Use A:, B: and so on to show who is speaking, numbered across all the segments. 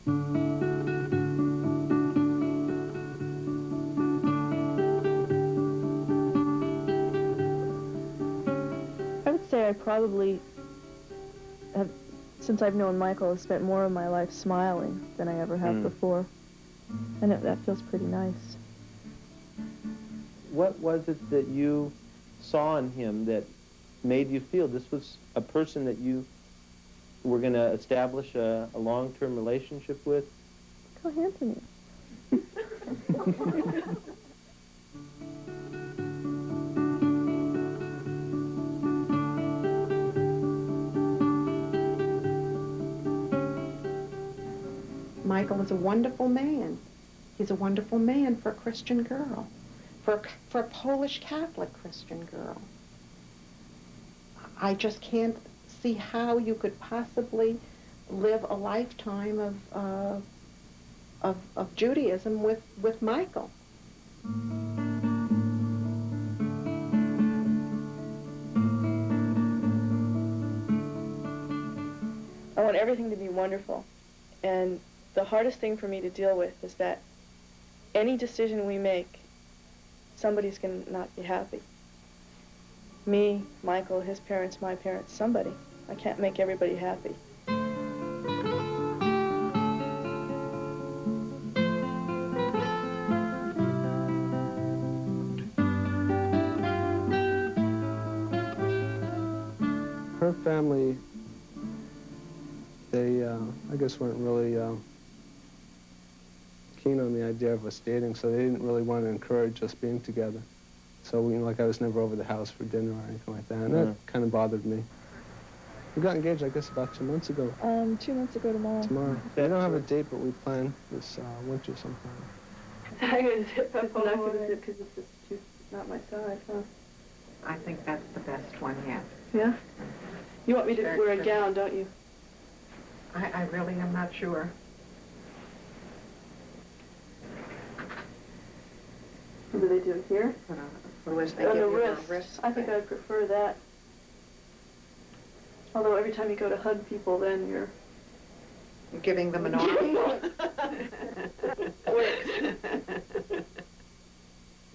A: I would say I probably have, since I've known Michael, I've spent more of my life smiling than I ever have before. And that feels pretty nice.
B: What was it that you saw in him that made you feel this was a person that you were going to establish a long-term relationship with?
A: Look how handsome he is.
C: Michael is a wonderful man. He's a wonderful man for a Christian girl, for a Polish Catholic Christian girl. I just can't see how you could possibly live a lifetime of Judaism with Michael.
A: I want everything to be wonderful. And the hardest thing for me to deal with is that any decision we make, somebody's going to not be happy. Me, Michael, his parents, my parents, somebody. I can't make everybody happy.
D: Her family, they, I guess, weren't really keen on the idea of us dating, so they didn't really want to encourage us being together. So, like, I was never over the house for dinner or anything like that, and that kind of bothered me. We got engaged, I guess, about 2 months ago.
A: 2 months ago tomorrow.
D: Tomorrow. We don't have a date, but we plan this winter sometime.
A: I'm going to zip up. I'm not going to zip because it's just not my size, huh?
C: I think that's the best one yet.
A: Yeah? You want me to wear a gown, don't you?
C: I really am not sure.
A: What do they do here?
C: Unless they
A: On
C: give
A: the
C: you
A: wrist.
C: a wrist.
A: I think I would prefer that. Although every time you go to hug people, then you're
C: giving them an arm.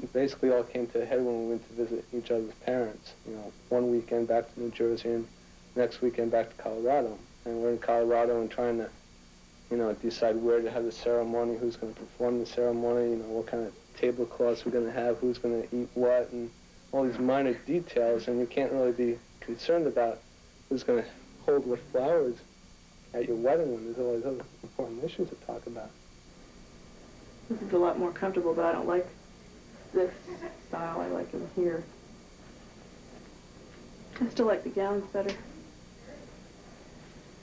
D: It basically all came to a head when we went to visit each other's parents. You know, one weekend back to New Jersey and next weekend back to Colorado. And we're in Colorado and trying to, you know, decide where to have the ceremony, who's going to perform the ceremony, you know, what kind of tablecloths we're going to have, who's going to eat what, and all these minor details. And you can't really be concerned about who's going to hold what flowers at your wedding when there's all these other important issues to talk about.
A: This is a lot more comfortable, but I don't like this style. I like it here. I still like the gowns better.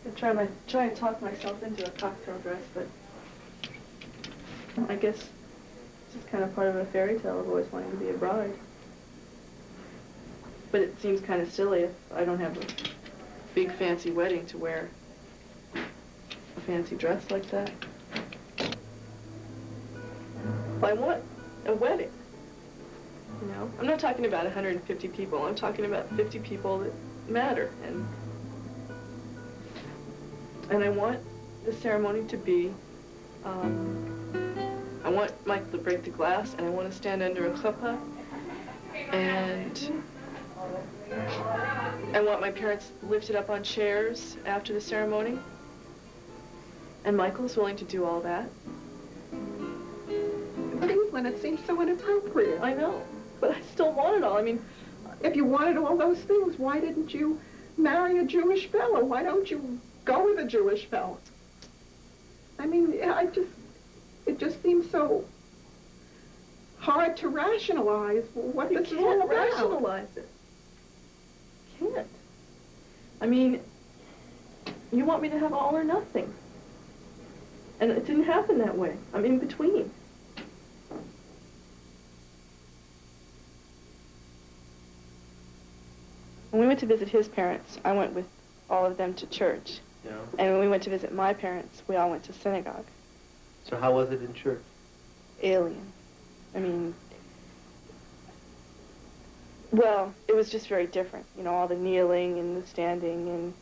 A: I try and talk myself into a cocktail dress, but I guess it's just kind of part of a fairy tale of always wanting to be a bride. But it seems kind of silly if I don't have a big fancy wedding to wear a fancy dress like that. I want a wedding, you know? I'm not talking about 150 people. I'm talking about 50 people that matter. And I want the ceremony to be, I want Michael to break the glass, and I want to stand under a chuppah, and I want my parents lifted up on chairs after the ceremony. And Michael's willing to do all that.
C: But Evelyn, it seems so inappropriate.
A: I know, but I still want it all. I mean,
C: if you wanted all those things, why didn't you marry a Jewish fellow? Why don't you go with a Jewish fellow? I mean, it just seems so hard to rationalize what this is all about.
A: You can't rationalize it. Can't. I mean, you want me to have all or nothing. And it didn't happen that way. I'm in between. When we went to visit his parents, I went with all of them to church.
B: Yeah.
A: And when we went to visit my parents, we all went to synagogue.
B: So how was it in church?
A: Alien. I mean, well, it was just very different. You know, all the kneeling and the standing and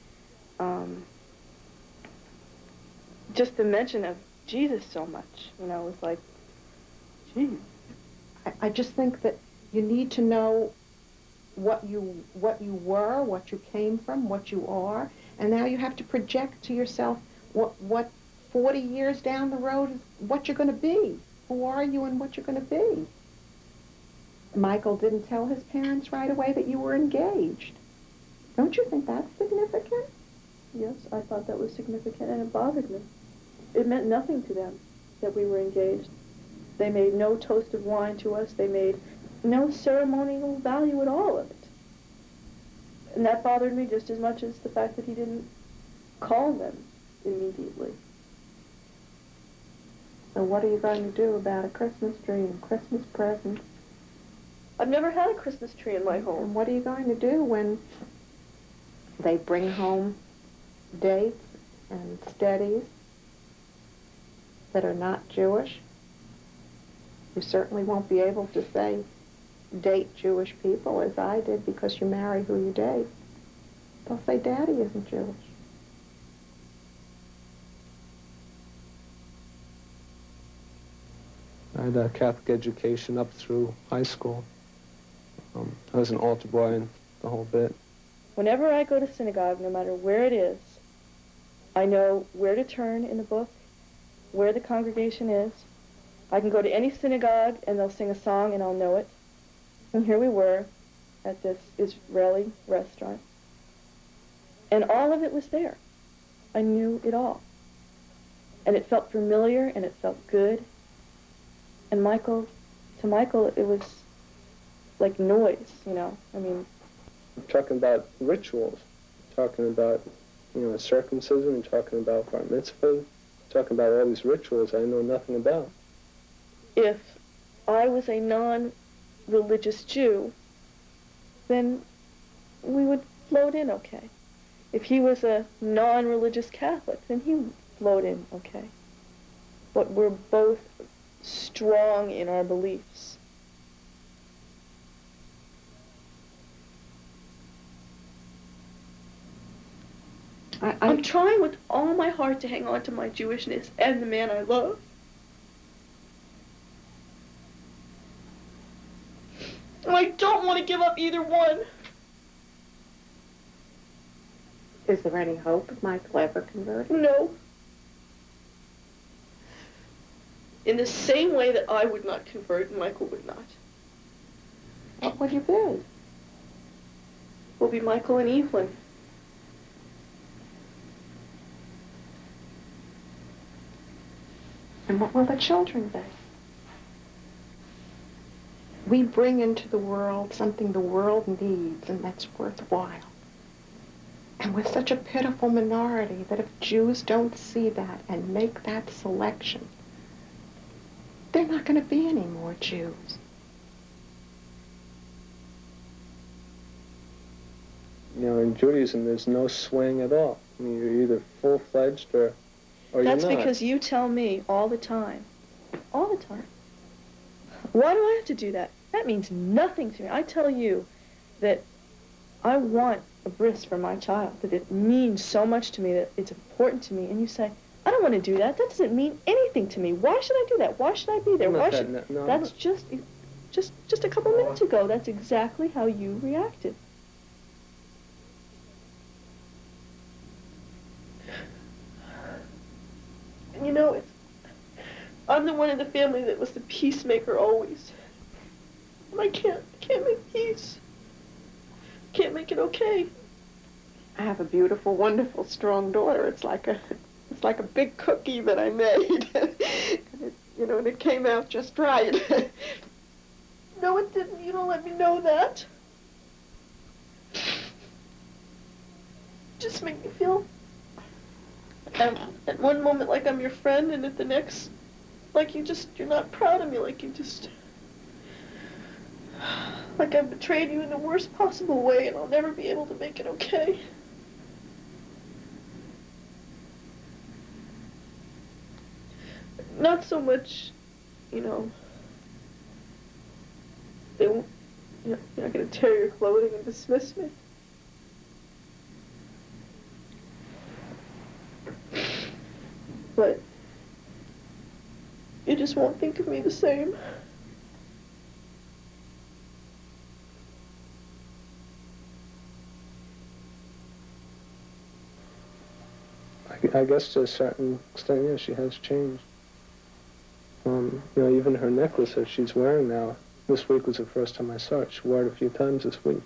A: just the mention of Jesus so much, you know, was like, gee.
C: I just think that you need to know what you were, what you came from, what you are, and now you have to project to yourself what 40 years down the road, what you're going to be. Who are you and what you're going to be? Michael didn't tell his parents right away that you were engaged. Don't you think that's significant?
A: Yes, I thought that was significant, and it bothered me. It meant nothing to them that we were engaged. They made no toast of wine to us. They made no ceremonial value at all of it. And that bothered me just as much as the fact that he didn't call them immediately.
C: So what are you going to do about a Christmas tree and Christmas presents?
A: I've never had a Christmas tree in my home.
C: And what are you going to do when they bring home dates and steadies that are not Jewish? You certainly won't be able to say, date Jewish people, as I did, because you marry who you date. They'll say, Daddy isn't Jewish.
D: I had a Catholic education up through high school. I was an altar boy and the whole bit.
A: Whenever I go to synagogue, no matter where it is, I know where to turn in the book, where the congregation is. I can go to any synagogue and they'll sing a song and I'll know it. And here we were at this Israeli restaurant. And all of it was there. I knew it all. And it felt familiar and it felt good. And to Michael, it was like noise, you know. I mean,
D: I'm talking about rituals. I'm talking about, circumcision. I'm talking about bar mitzvah. I'm talking about all these rituals I know nothing about.
A: if I was a non-religious Jew, then we would float in okay. If he was a non-religious Catholic, then he would float in okay. But we're both strong in our beliefs. I'm trying with all my heart to hang on to my Jewishness and the man I love. And I don't want to give up either one.
C: Is there any hope of Michael ever converting?
A: No. In the same way that I would not convert, Michael would not.
C: What would you be?
A: We'll be Michael and Evelyn.
C: And what will the children be? We bring into the world something the world needs, and that's worthwhile. And we're such a pitiful minority that if Jews don't see that and make that selection, they're not going to be any more Jews.
D: In Judaism, there's no swing at all. I mean, you're either full-fledged or
A: That's
D: you're not.
A: because you tell me all the time. All the time. Why do I have to do that? That means nothing to me. I tell you that I want a bris for my child, that it means so much to me, that it's important to me, and you say, I don't want to do that. That doesn't mean anything to me. Why should I do that? Why should I be there? Why should...
D: No.
A: That's just a couple minutes ago. That's exactly how you reacted. And I'm the one in the family that was the peacemaker always. And I can't make peace. Can't make it okay.
C: I have a beautiful, wonderful, strong daughter. It's like a big cookie that I made. And it came out just right.
A: No, it didn't. You don't let me know that. Just make me feel at one moment like I'm your friend, and at the next like you're not proud of me, like like I've betrayed you in the worst possible way, and I'll never be able to make it okay. Not so much, you're not going to tear your clothing and dismiss me. but you just won't think of me the same.
D: I guess to a certain extent, yeah, she has changed. You know, even her necklace that she's wearing now, this week was the first time I saw it. She wore it a few times this week.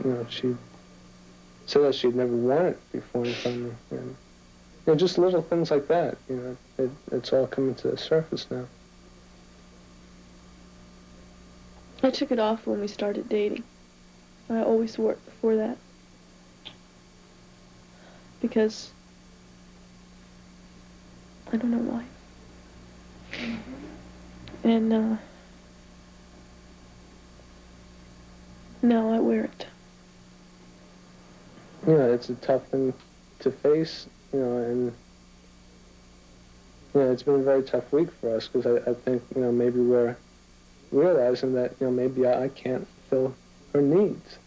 D: You know, she said that she'd never worn it before in front of me. And, you know, just little things like that, you know, it's all coming to the surface now.
A: I took it off when we started dating. I always wore it before that. Because I don't know why. And now I wear it.
D: Yeah, it's a tough thing to face, you know, and you know, it's been a very tough week for us because I think, you know, maybe we're realizing that, you know, maybe I can't fill her needs.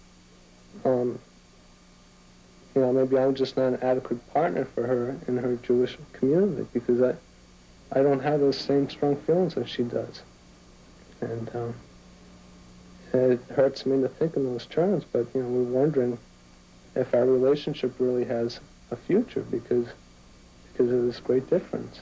D: You know, maybe I'm just not an adequate partner for her in her Jewish community because I don't have those same strong feelings that she does. And it hurts me to think in those terms, but, you know, we're wondering if our relationship really has a future because of this great difference.